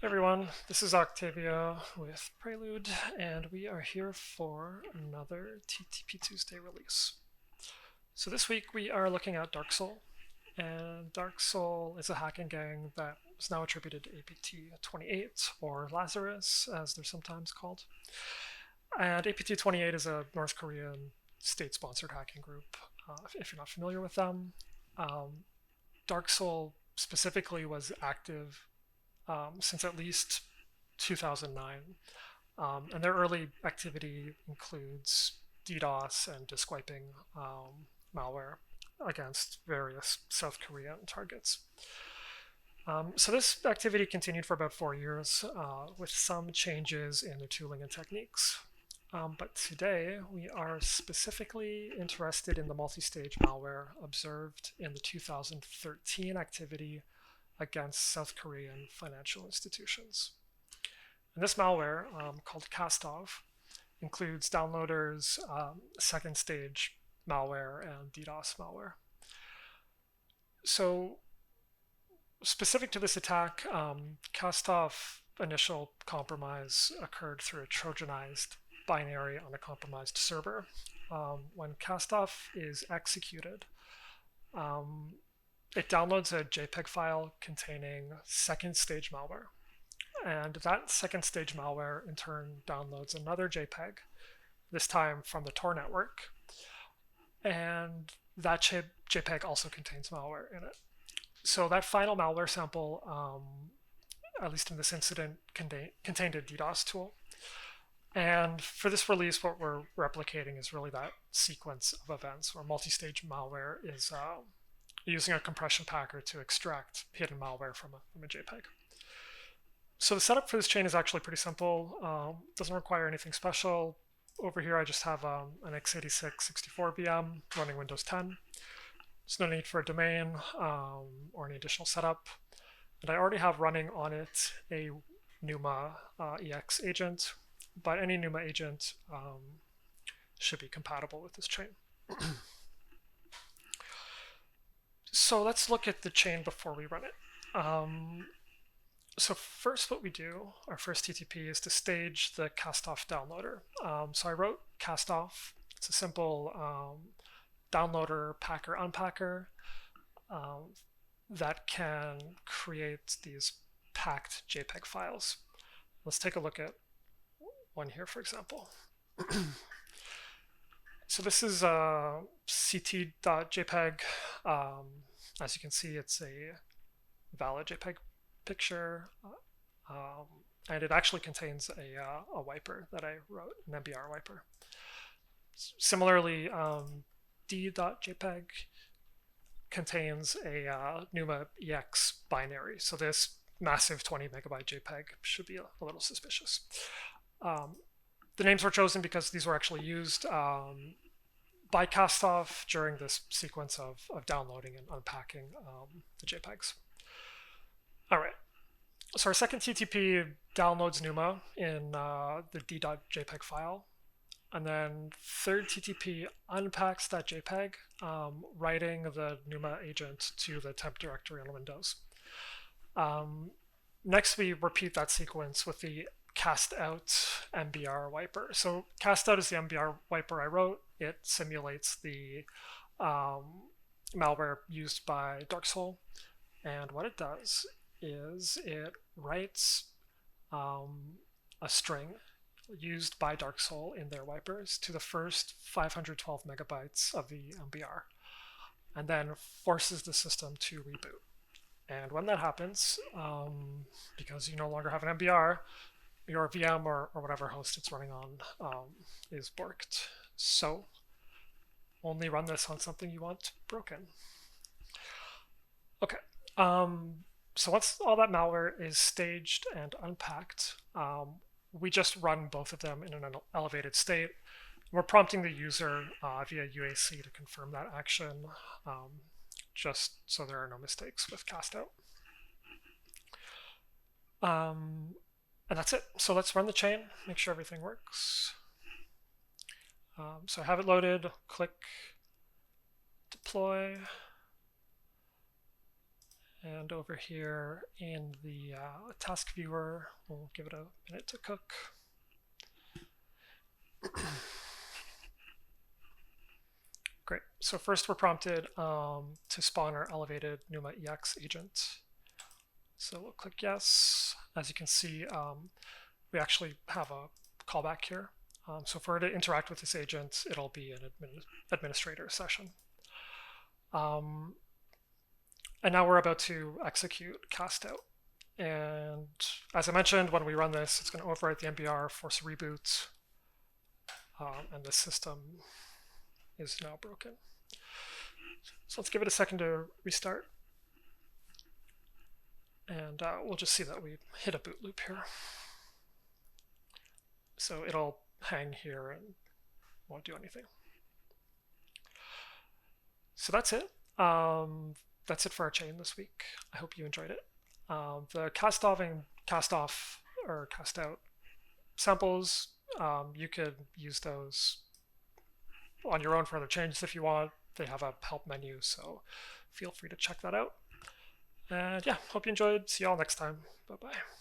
Everyone, this is Octavia with Prelude, and we are here for another TTP Tuesday release. So this week we are looking at DarkSeoul, and DarkSeoul is a hacking gang that is now attributed to APT38, or Lazarus as they're sometimes called. And APT38 is a North Korean state-sponsored hacking group, if you're not familiar with them. DarkSeoul specifically was active since at least 2009. And their early activity includes DDoS and disk wiping malware against various South Korean targets. So this activity continued for about 4 years with some changes in the tooling and techniques. But today we are specifically interested in the multi-stage malware observed in the 2013 activity against South Korean financial institutions. And this malware, called Castov, includes downloaders, second stage malware, and DDoS malware. So specific to this attack, Castov initial compromise occurred through a Trojanized binary on a compromised server. When Castov is executed, it downloads a JPEG file containing second stage malware. And that second stage malware in turn downloads another JPEG, this time from the Tor network. And that JPEG also contains malware in it. So that final malware sample, at least in this incident, contained a DDoS tool. And for this release, what we're replicating is really that sequence of events where multi-stage malware is using a compression packer to extract hidden malware from a JPEG. So the setup for this chain is actually pretty simple. Doesn't require anything special. Over here, I just have an x86 64 VM running Windows 10. There's no need for a domain or any additional setup. And I already have running on it a NUMA EX agent, but any NUMA agent should be compatible with this chain. So let's look at the chain before we run it. So first what we do, our first TTP, is to stage the Castov downloader. So I wrote Castov. It's a simple downloader packer unpacker that can create these packed JPEG files. Let's take a look at one here, for example. So this is ct.jpg. As you can see, it's a valid JPEG picture, and it actually contains a wiper that I wrote, an MBR wiper. Similarly, d.jpg contains a NUMA EX binary, so this massive 20 megabyte JPEG should be a little suspicious. The names were chosen because these were actually used by Castov during this sequence of downloading and unpacking the JPEGs. All right, so our second TTP downloads NUMA in the d.jpg file, and then third TTP unpacks that JPEG, writing the NUMA agent to the temp directory on Windows. Next, we repeat that sequence with the cast out MBR wiper. So cast out is the MBR wiper I wrote. It simulates the malware used by DarkSeoul, and what it does is it writes a string used by DarkSeoul in their wipers to the first 512 megabytes of the MBR, and then forces the system to reboot. And when that happens, because you no longer have an MBR, your VM or whatever host it's running on is borked. So only run this on something you want broken. Okay. So once all that malware is staged and unpacked, we just run both of them in an elevated state. We're prompting the user via UAC to confirm that action, just so there are no mistakes with cast out. And that's it. So let's run the chain, make sure everything works. So I have it loaded, click deploy, And over here in the task viewer, we'll give it a minute to cook. Great. So first we're prompted to spawn our elevated NUMA EX agent. So we'll click yes. As you can see, we actually have a callback here. So for her to interact with this agent, it'll be an administrator session. And now we're about to execute Castov. And as I mentioned, when we run this, it's going to overwrite the MBR, force a reboot, and the system is now broken. So let's give it a second to restart. And we'll just see that we hit a boot loop here. So it'll hang here and won't do anything. So that's it. That's it for our chain this week. I hope you enjoyed it. The Castov and Castov or Castout samples, you could use those on your own for other changes if you want. They have a help menu, so feel free to check that out. And yeah, hope you enjoyed. See you all next time. Bye-bye.